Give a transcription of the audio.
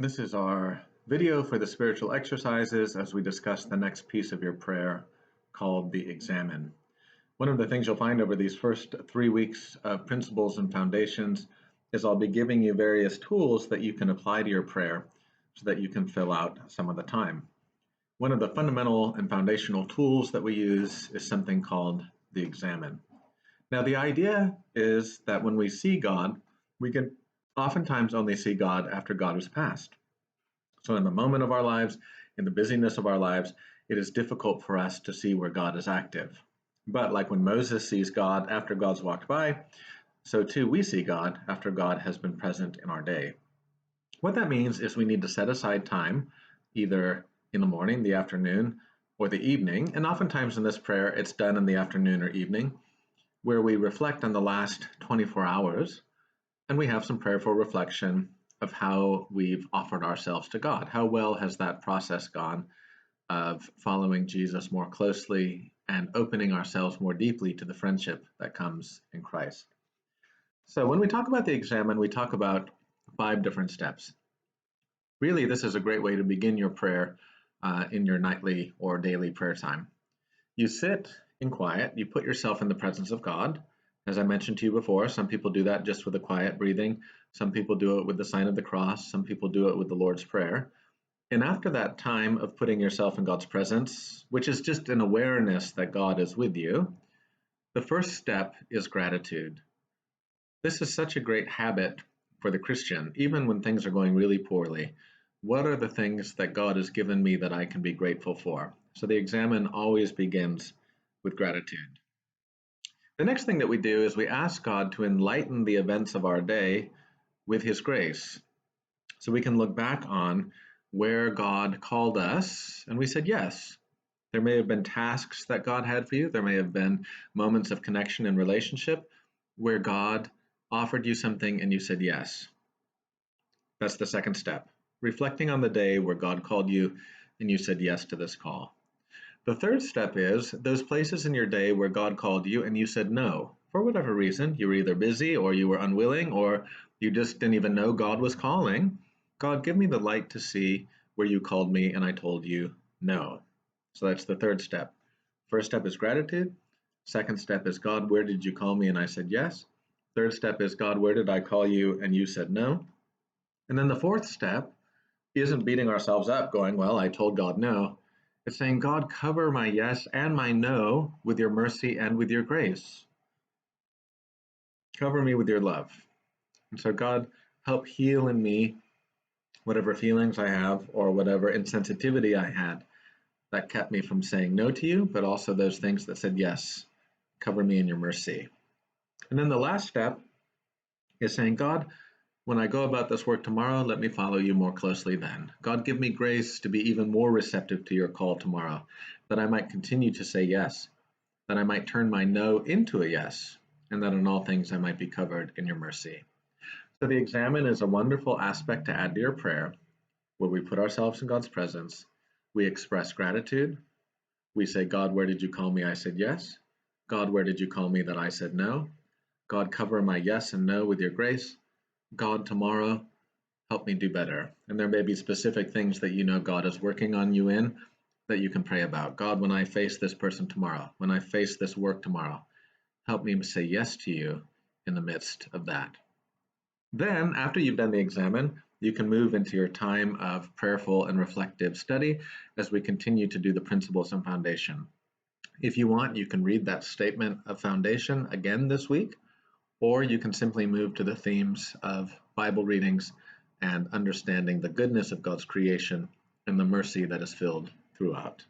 This is our video for the spiritual exercises as we discuss the next piece of your prayer called the Examen. One of the things you'll find over these first 3 weeks of principles and foundations is I'll be giving you various tools that you can apply to your prayer so that you can fill out some of the time. One of the fundamental and foundational tools that we use is something called the Examen. Now, the idea is that when we see God, we can oftentimes only see God after God has passed. So in the moment of our lives, in the busyness of our lives, it is difficult for us to see where God is active. But like when Moses sees God after God's walked by, so too we see God after God has been present in our day. What that means is we need to set aside time, either in the morning, the afternoon, or the evening, and oftentimes in this prayer it's done in the afternoon or evening, where we reflect on the last 24 hours and we have some prayerful reflection of how we've offered ourselves to God. How well has that process gone of following Jesus more closely and opening ourselves more deeply to the friendship that comes in Christ? So when we talk about the Examen, we talk about 5 different steps. Really, this is a great way to begin your prayer in your nightly or daily prayer time. You sit in quiet, you put yourself in the presence of God. As I mentioned to you before, some people do that just with a quiet breathing. Some people do it with the sign of the cross. Some people do it with the Lord's Prayer. And after that time of putting yourself in God's presence, which is just an awareness that God is with you, the first step is gratitude. This is such a great habit for the Christian, even when things are going really poorly. What are the things that God has given me that I can be grateful for? So the Examen always begins with gratitude. The next thing that we do is we ask God to enlighten the events of our day with His grace. So we can look back on where God called us and we said yes. There may have been tasks that God had for you. There may have been moments of connection and relationship where God offered you something and you said yes. That's the second step. Reflecting on the day where God called you and you said yes to this call. The third step is those places in your day where God called you and you said no. For whatever reason, you were either busy or you were unwilling or you just didn't even know God was calling. God, give me the light to see where you called me and I told you no. So that's the third step. First step is gratitude. Second step is, God, where did you call me and I said yes. Third step is, God, where did I call you and you said no. And then the fourth step isn't beating ourselves up going, well, I told God no. It's saying, God, cover my yes and my no with your mercy and with your grace. Cover me with your love. And so, God, help heal in me whatever feelings I have or whatever insensitivity I had that kept me from saying no to you, but also those things that said yes. Cover me in your mercy. And then the last step is saying, God, when I go about this work tomorrow, let me follow you more closely then. God, give me grace to be even more receptive to your call tomorrow, that I might continue to say yes, that I might turn my no into a yes, and that in all things I might be covered in your mercy. So the Examen is a wonderful aspect to add to your prayer, where we put ourselves in God's presence, we express gratitude, we say, God, where did you call me? I said yes. God, where did you call me that I said no? God, cover my yes and no with your grace. God, tomorrow, help me do better. And there may be specific things that you know God is working on you in that you can pray about. God, when I face this person tomorrow, when I face this work tomorrow, help me say yes to you in the midst of that. Then, after you've done the Examen, you can move into your time of prayerful and reflective study as we continue to do the principles and foundation. If you want, you can read that statement of foundation again this week, or you can simply move to the themes of Bible readings and understanding the goodness of God's creation and the mercy that is filled throughout.